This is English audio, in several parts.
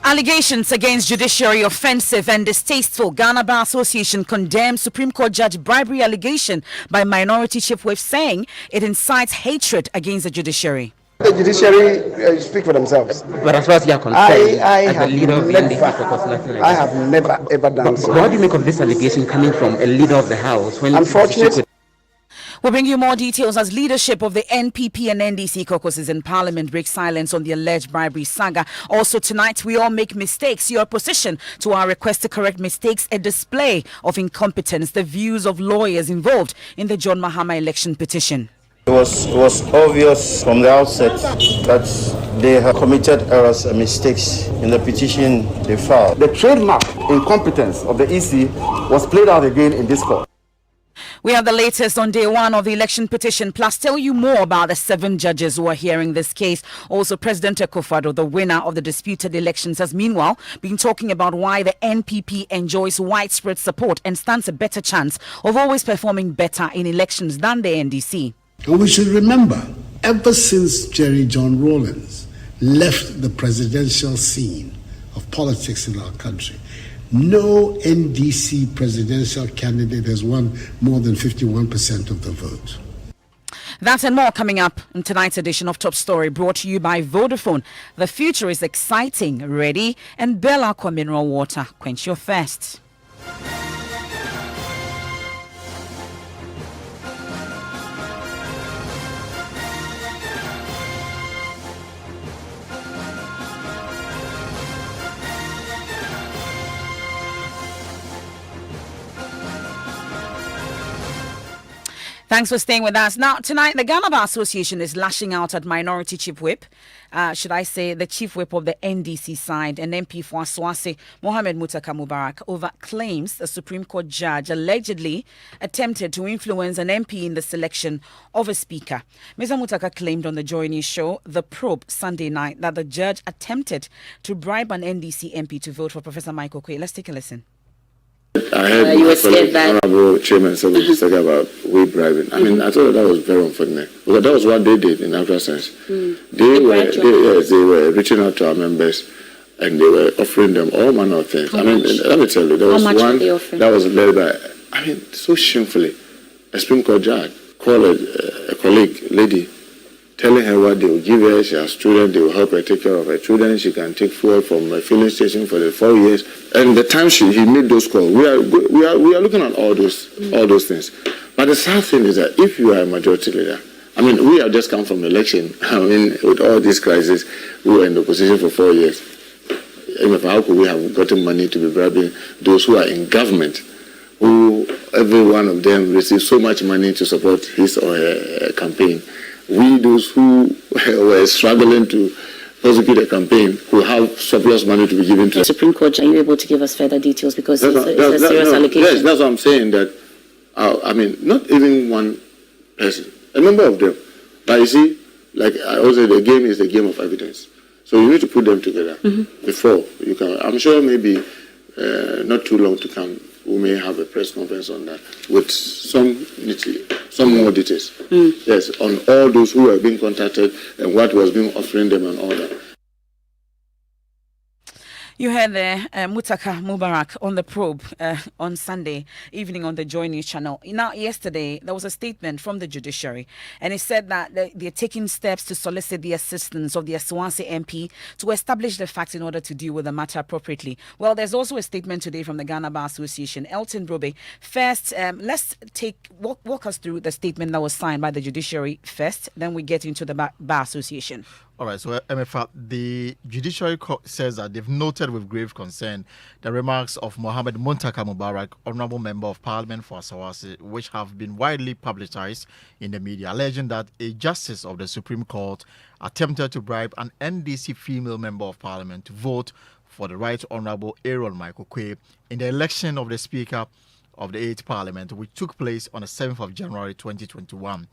Allegations against judiciary offensive and distasteful. Ghana Bar Association condemns Supreme Court Judge bribery allegation by Minority Chief Whip, saying it incites hatred against the judiciary. The judiciary speak for themselves. But as far as you are concerned, I as a leader of the NDC caucus, nothing like I have never ever done so. But what do you make of this allegation coming from a leader of the House? Unfortunate. We'll bring you more details as leadership of the NPP and NDC caucuses in Parliament breaks silence on the alleged bribery saga. Also tonight, we all make mistakes. Your opposition to our request to correct mistakes, a display of incompetence, the views of lawyers involved in the John Mahama election petition. It was obvious from the outset that they have committed errors and mistakes in the petition they filed. The trademark incompetence of the EC was played out again in this court. We have the latest on day one of the election petition, plus tell you more about the 7 judges who are hearing this case. Also, President Akufo-Addo, the winner of the disputed elections, has meanwhile been talking about why the NPP enjoys widespread support and stands a better chance of always performing better in elections than the NDC. And we should remember, ever since Jerry John Rawlings left the presidential scene of politics in our country, no NDC presidential candidate has won more than 51% of the vote. That and more coming up in tonight's edition of Top Story, brought to you by Vodafone. The future is exciting, ready, and Bell Aqua Mineral Water. Quench your thirst. Thanks for staying with us. Now, tonight, the Ghana Bar Association is lashing out at Minority Chief Whip, should I say, the Chief Whip of the NDC side, and MP for Aswase, Mohamed Mutaka Mubarak, over claims the Supreme Court judge allegedly attempted to influence an MP in the selection of a speaker. Mr. Mutaka claimed on the Joy News show, The Probe, Sunday night, that the judge attempted to bribe an NDC MP to vote for Professor Michael Quay. Let's take a listen. I heard Honorable Chairman talk about way bribing. I mean, I thought that was very unfortunate because that was what they did in actual sense. They were reaching out to our members and they were offering them all manner of things. Let me tell you, there was one that was led by, so shamefully, a Supreme Court judge called a colleague, lady, telling her what they will give her. She has children, they will help her take care of her children. She can take fuel from a filling station for the 4 years. And the time he made those calls, we are looking at all those things. But the sad thing is that if you are a majority leader, we have just come from election. With all these crises, we were in the opposition for 4 years. Emefa, how could we have gotten money to be bribing those who are in government, who every one of them receives so much money to support his or her campaign? We, those who were struggling to prosecute a campaign, who have surplus money to be given to the Supreme Court. Are you able to give us further details? Because it's a serious allegation. Yes, that's what I'm saying. That not even one person, a number of them. But you see, like I always say, the game is the game of evidence. So you need to put them together before you can. I'm sure maybe not too long to come, we may have a press conference on that with some more details. Yes, on all those who are being contacted and what was being offering them and all that. You heard there Mutaka Mubarak on The Probe on Sunday evening on the Joy News channel. Now, yesterday, there was a statement from the judiciary, and it said that they're taking steps to solicit the assistance of the Aswase MP to establish the facts in order to deal with the matter appropriately. Well, there's also a statement today from the Ghana Bar Association. Elton Brobe, first, let's walk us through the statement that was signed by the judiciary first, then we get into the Bar Association. All right, so Emefa, the judiciary says that they've noted with grave concern the remarks of Mohamed Muntaka Mubarak, Honourable Member of Parliament for Asawase, which have been widely publicized in the media, alleging that a justice of the Supreme Court attempted to bribe an NDC female Member of Parliament to vote for the Right Honourable Aaron Michael Quay in the election of the Speaker of the 8th Parliament, which took place on the 7th of January 2021.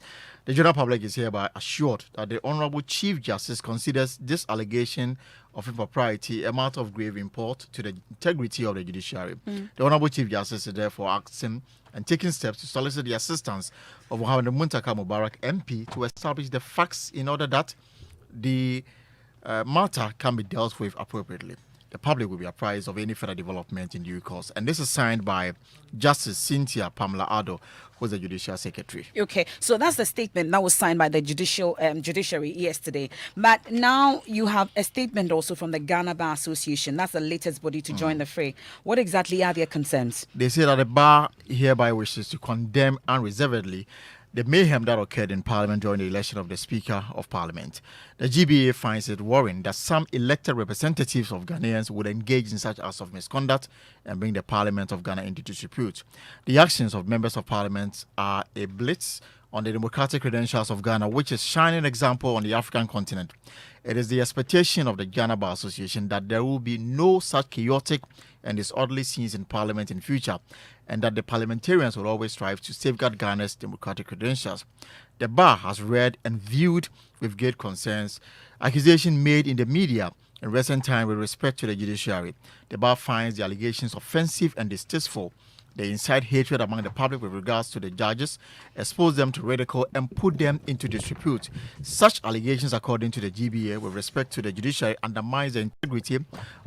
The general public is hereby assured that the Honourable Chief Justice considers this allegation of impropriety a matter of grave import to the integrity of the judiciary. The Honourable Chief Justice is therefore asking and taking steps to solicit the assistance of Mohamed Muntaka Mubarak MP to establish the facts in order that the matter can be dealt with appropriately. the public will be apprised of any further development in due course. And this is signed by Justice Cynthia Pamela Addo, who is the Judicial Secretary. Okay, so that's the statement that was signed by the judiciary yesterday. But now you have a statement also from the Ghana Bar Association. That's the latest body to join the fray. What exactly are their concerns? They say that the bar hereby wishes to condemn unreservedly the mayhem that occurred in Parliament during the election of the Speaker of Parliament. The GBA finds it worrying that some elected representatives of Ghanaians would engage in such acts of misconduct and bring the Parliament of Ghana into disrepute. The actions of members of Parliament are a blitz on the democratic credentials of Ghana, which is a shining example on the African continent. It is the expectation of the Ghana Bar Association that there will be no such chaotic and disorderly scenes in Parliament in future, and that the parliamentarians will always strive to safeguard Ghana's democratic credentials. The bar has read and viewed with great concerns accusations made in the media in recent time with respect to the judiciary. The bar finds the allegations offensive and distasteful. They incite hatred among the public with regards to the judges, expose them to ridicule, and put them into disrepute. Such allegations, according to the GBA, with respect to the judiciary, undermines the integrity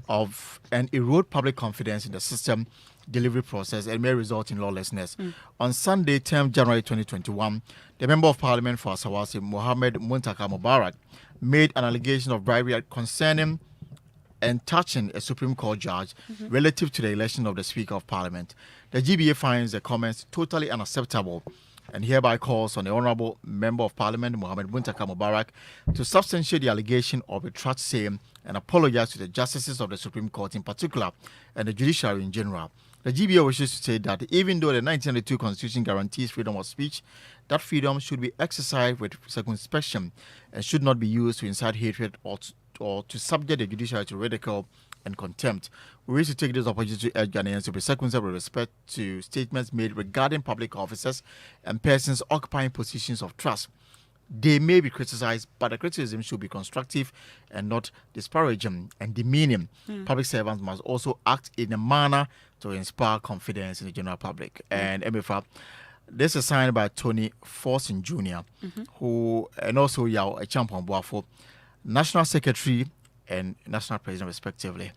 of and erode public confidence in the system delivery process and may result in lawlessness. On Sunday, 10th January 2021, the Member of Parliament for Asawasi, Mohammed Muntaka Mubarak, made an allegation of bribery concerning and touching a Supreme Court judge relative to the election of the Speaker of Parliament. The GBA finds the comments totally unacceptable and hereby calls on the Honourable Member of Parliament, Mohammed Muntaka Mubarak, to substantiate the allegation or retract same and apologize to the justices of the Supreme Court in particular and the judiciary in general. The GBA wishes to say that even though the 1992 Constitution guarantees freedom of speech, that freedom should be exercised with circumspection and should not be used to incite hatred or to subject the judiciary to ridicule and contempt. We wish to take this opportunity to urge Ghanaians to be circumspect with respect to statements made regarding public officers and persons occupying positions of trust. They may be criticized, but the criticism should be constructive and not disparaging and demeaning. Public servants must also act in a manner to inspire confidence in the general public. And Emefa, this is signed by Tony Forson Jr., who, and also Yao Echampon Boafo, National Secretary and National President, respectively.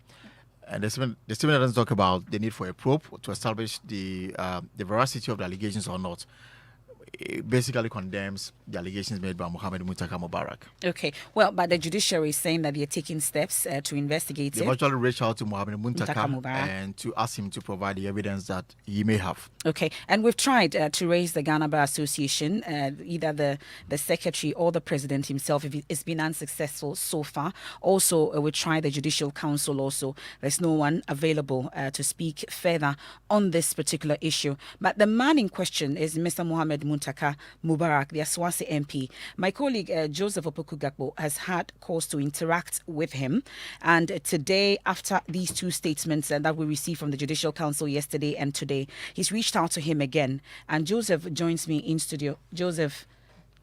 And the statement doesn't talk about the need for a probe to establish the veracity of the allegations or not. It basically condemns the allegations made by Mohammed Muntaka Mubarak. Okay, well, but the judiciary is saying that they are taking steps to investigate They've it. actually reached out to Mohammed Muntaka Mubarak and to ask him to provide the evidence that he may have. Okay, and we've tried to raise the Ghana Bar Association, either the secretary or the president himself. It's been unsuccessful so far. Also, we tried the Judicial Council also. There's no one available to speak further on this particular issue. But the man in question is Mr. Mohammed Muntaka Mubarak, the Aswasi MP. My colleague Joseph Opoku Gakpo has had cause to interact with him. And today, after these two statements that we received from the Judicial Council yesterday and today, he's reached out to him again. And Joseph joins me in studio. Joseph,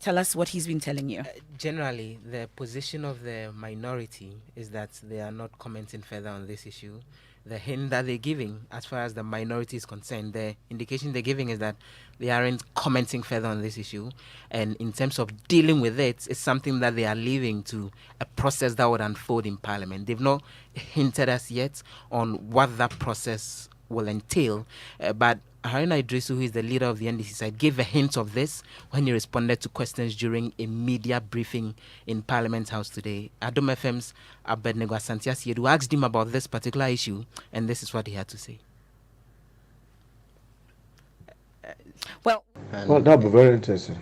tell us what he's been telling you. Generally, the position of the minority is that they are not commenting further on this issue. The hint that they're giving, as far as the minority is concerned, the indication they're giving is that they aren't commenting further on this issue. And in terms of dealing with it, it's something that they are leaving to a process that would unfold in Parliament. They've not hinted us yet on what that process will entail, but Haruna Idrisu, who is the leader of the NDC side, gave a hint of this when he responded to questions during a media briefing in Parliament House today. Adom FM's Abednego Asantiasiedu asked him about this particular issue, and this is what he had to say. Well, that'll be very interesting.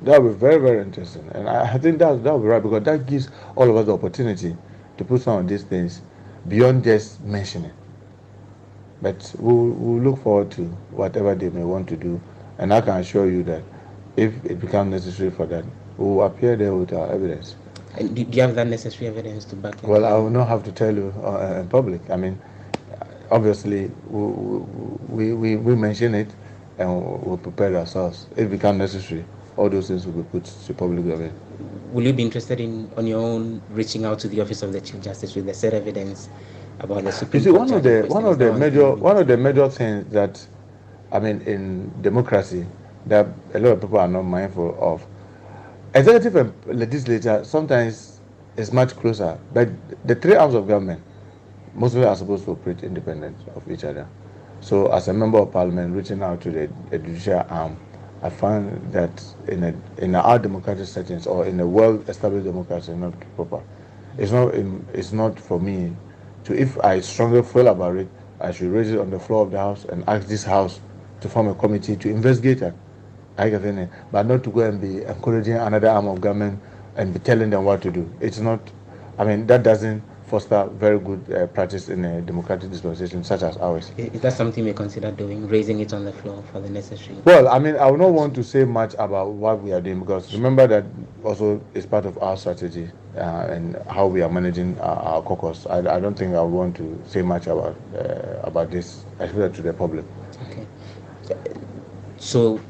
That'll be very, very interesting. And I think that'll be right, because that gives all of us the opportunity to put some of these things beyond just mentioning. But we'll look forward to whatever they may want to do. And I can assure you that if it becomes necessary for that, we will appear there with our evidence. And do you have that necessary evidence to back up? Well, I will not have to tell you in public. I mean, obviously, we mention it and we'll prepare ourselves. If it becomes necessary, all those things will be put to public domain. Will you be interested in, on your own, reaching out to the Office of the Chief Justice with the said evidence about the Supreme Court? You see, one of the major things that, I mean, in democracy, that a lot of people are not mindful of, executive and legislature sometimes is much closer, but the three arms of government, Muslims are supposed to operate independent of each other. So as a member of parliament reaching out to the judicial arm, I find that in our democratic settings or in a well-established democracy, not proper. It's not for me to, if I strongly feel about it, I should raise it on the floor of the house and ask this house to form a committee to investigate it. But not to go and be encouraging another arm of government and be telling them what to do. It's not, that doesn't foster very good practice in a democratic dispensation such as ours. Is that something we consider doing, raising it on the floor for the necessary? Well, I would not want to say much about what we are doing, because remember that also is part of our strategy and how we are managing our caucus. I don't think I would want to say much about this, especially to the public. Okay. So,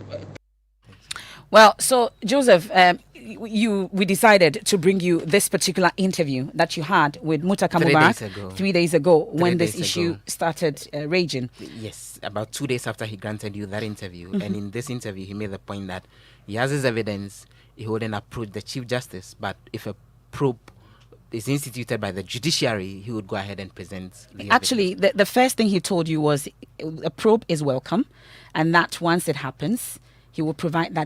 Joseph, we decided to bring you this particular interview that you had with Muntaka Mubarak 3 days ago when this issue started raging. Yes, about 2 days after he granted you that interview. Mm-hmm. And in this interview, he made the point that he has his evidence, he wouldn't approach the Chief Justice, but if a probe is instituted by the judiciary, he would go ahead and present the Actually, the first thing he told you was a probe is welcome, and that once it happens, he will provide that